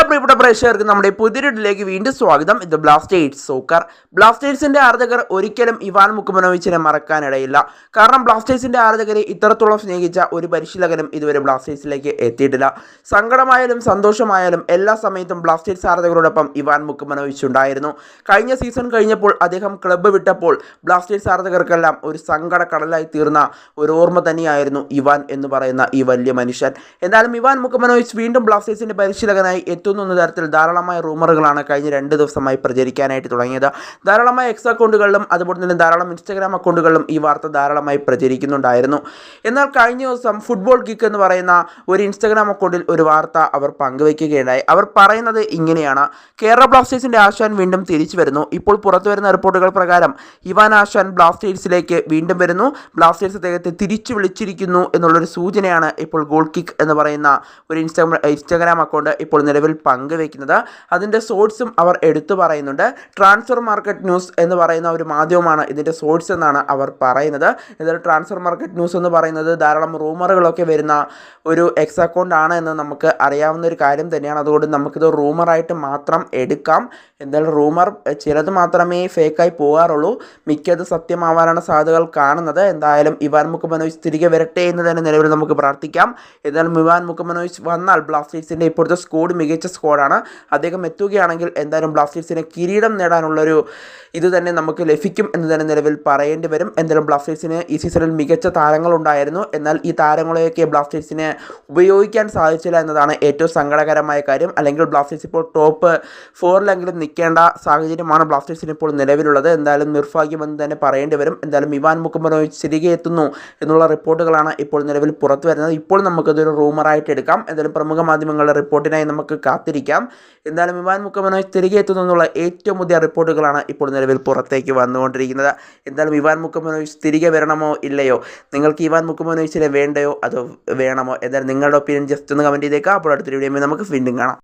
പ്രിയപ്പെട്ട പ്രേക്ഷകർക്ക് നമ്മുടെ പുതിയൊരിടിലേക്ക് വീണ്ടും സ്വാഗതം. ഇത് ബ്ലാസ്റ്റേഴ്സ് സോക്കർ. ബ്ലാസ്റ്റേഴ്സിന്റെ ആരാധകർ ഒരിക്കലും ഇവാൻ മുക്കുമനോവിച്ചിനെ മറക്കാനിടയില്ല. കാരണം ബ്ലാസ്റ്റേഴ്സിന്റെ ആരാധകരെ ഇത്രത്തോളം സ്നേഹിച്ച ഒരു പരിശീലകനും ഇതുവരെ ബ്ലാസ്റ്റേഴ്സിലേക്ക് എത്തിയിട്ടില്ല. സങ്കടമായാലും സന്തോഷമായാലും എല്ലാ സമയത്തും ബ്ലാസ്റ്റേഴ്സ് ആരാധകരോടൊപ്പം ഇവാൻ മുക്കുമനോവിച്ച് ഉണ്ടായിരുന്നു. കഴിഞ്ഞ സീസൺ കഴിഞ്ഞപ്പോൾ അദ്ദേഹം ക്ലബ്ബ് വിട്ടപ്പോൾ ബ്ലാസ്റ്റേഴ്സ് ആരാധകർക്കെല്ലാം ഒരു സങ്കടക്കടലായി തീർന്ന ഒരു ഓർമ്മ തന്നെയായിരുന്നു ഇവാൻ എന്ന് പറയുന്ന ഈ വലിയ മനുഷ്യൻ. എന്നാലും ഇവാൻ മുക്കുമനോവിച്ച് വീണ്ടും ബ്ലാസ്റ്റേഴ്സിന്റെ പരിശീലകനായി എത്തുന്നു എന്ന തരത്തിൽ ധാരാളമായ റൂമറുകളാണ് കഴിഞ്ഞ 2 ദിവസമായി പ്രചരിക്കാനായിട്ട് തുടങ്ങിയത്. ധാരാളമായ എക്സ് അക്കൗണ്ടുകളിലും അതുപോലെ തന്നെ ധാരാളം ഇൻസ്റ്റാഗ്രാം അക്കൗണ്ടുകളിലും ഈ വാർത്ത ധാരാളമായി പ്രചരിക്കുന്നുണ്ടായിരുന്നു. എന്നാൽ കഴിഞ്ഞ ദിവസം ഫുട്ബോൾ കിക്ക് എന്ന് പറയുന്ന ഒരു ഇൻസ്റ്റാഗ്രാം അക്കൗണ്ടിൽ ഒരു വാർത്ത അവർ പങ്കുവയ്ക്കുകയുണ്ടായി. അവർ പറയുന്നത് ഇങ്ങനെയാണ്: കേരള ബ്ലാസ്റ്റേഴ്സിന്റെ ആശാൻ വീണ്ടും തിരിച്ചു വരുന്നു. ഇപ്പോൾ പുറത്തു വരുന്ന റിപ്പോർട്ടുകൾ പ്രകാരം ഇവാൻ ആശാൻ ബ്ലാസ്റ്റേഴ്സിലേക്ക് വീണ്ടും വരുന്നു. ബ്ലാസ്റ്റേഴ്സ് അദ്ദേഹത്തെ തിരിച്ചു വിളിച്ചിരിക്കുന്നു എന്നുള്ളൊരു സൂചനയാണ് ഇപ്പോൾ ഗോൾ കിക്ക് എന്ന് പറയുന്ന ഒരു ഇൻസ്റ്റാഗ്രാം അക്കൗണ്ട് ഇപ്പോൾ നിലവിൽ പങ്കുവയ്ക്കുന്നത്. അതിൻ്റെ സോഴ്സും അവർ എടുത്തു പറയുന്നുണ്ട്. ട്രാൻസ്ഫർ മാർക്കറ്റ് ന്യൂസ് എന്ന് പറയുന്ന ഒരു മാധ്യമമാണ് ഇതിൻ്റെ സോഴ്സ് എന്നാണ് അവർ പറയുന്നത്. എന്നാൽ ട്രാൻസ്ഫർ മാർക്കറ്റ് ന്യൂസ് എന്ന് പറയുന്നത് ധാരാളം റൂമറുകളൊക്കെ വരുന്ന ഒരു എക്സ് അക്കൗണ്ട് ആണ് എന്ന് നമുക്ക് അറിയാവുന്ന ഒരു കാര്യം തന്നെയാണ്. അതുകൊണ്ട് നമുക്കിത് റൂമറായിട്ട് മാത്രം എടുക്കാം. എന്തായാലും റൂമർ ചിലത് മാത്രമേ ഫേക്കായി പോകാറുള്ളൂ, മിക്കത് സത്യമാവാനാണ് സാധ്യതകൾ കാണുന്നത്. എന്തായാലും ഇവാൻ മുക്കുമനോവിച്ച് തിരികെ വരട്ടെ എന്ന് തന്നെ നിലവിൽ നമുക്ക് പ്രാർത്ഥിക്കാം. എന്തായാലും ഇവാൻ മുക്കുമനോവിച്ച് വന്നാൽ ബ്ലാസ്റ്റേഴ്സിൻ്റെ ഇപ്പോഴത്തെ സ്ക്വാഡ് മികച്ച സ്ക്വാഡാണ്. അദ്ദേഹം എത്തുകയാണെങ്കിൽ എന്തായാലും ബ്ലാസ്റ്റേഴ്സിനെ കിരീടം നേടാനുള്ളൊരു ഇത് തന്നെ നമുക്ക് ലഭിക്കും എന്ന് തന്നെ നിലവിൽ പറയേണ്ടി വരും. എന്തായാലും ബ്ലാസ്റ്റേഴ്സിന് ഈ സീസണിൽ മികച്ച താരങ്ങളുണ്ടായിരുന്നു. എന്നാൽ ഈ താരങ്ങളെയൊക്കെ ബ്ലാസ്റ്റേഴ്സിന് ഉപയോഗിക്കാൻ സാധിച്ചില്ല എന്നതാണ് ഏറ്റവും സങ്കടകരമായ കാര്യം. അല്ലെങ്കിൽ ബ്ലാസ്റ്റേഴ്സ് ഇപ്പോൾ ടോപ്പ് 4-ലെങ്കിലും നിൽക്കേണ്ട സാഹചര്യമാണ് ബ്ലാസ്റ്റേഴ്സിന് ഇപ്പോൾ നിലവിലുള്ളത്. എന്തായാലും നിർഭാഗ്യമെന്ന് തന്നെ പറയേണ്ടി വരും. എന്തായാലും ഇവാൻ മുക്കുമനോവിച്ച് തിരികെ എത്തുന്നു എന്നുള്ള റിപ്പോർട്ടുകളാണ് ഇപ്പോൾ നിലവിൽ പുറത്തു വരുന്നത്. ഇപ്പോൾ നമുക്കതൊരു റൂമറായിട്ട് എടുക്കാം. എന്തായാലും പ്രമുഖ മാധ്യമങ്ങളുടെ റിപ്പോർട്ടിനായി നമുക്ക് കാത്തിരിക്കാം. എന്തായാലും ഇവാൻ മുക്കുമനോവിച്ച് തിരികെ എത്തുന്നു എന്നുള്ള ഏറ്റവും പുതിയ റിപ്പോർട്ടുകളാണ് ഇപ്പോൾ നിലവിൽ പുറത്തേക്ക് വന്നുകൊണ്ടിരിക്കുന്നത്. എന്തായാലും ഇവാൻ മുക്കുമനോവിച്ച് തിരികെ വരണമോ ഇല്ലയോ? നിങ്ങൾക്ക് ഇവാൻ മുക്കുമനോവിച്ചിനെ വേണ്ടയോ അതോ വേണമോ? എന്തായാലും നിങ്ങളുടെ ഒപ്പീനിയൻ ജസ്റ്റ് ഒന്ന് കമൻറ്റ് ചെയ്തേക്കാം. അപ്പോൾ അടുത്തൊരു വീഡിയോയിൽ നമുക്ക് വീണ്ടും കാണാം.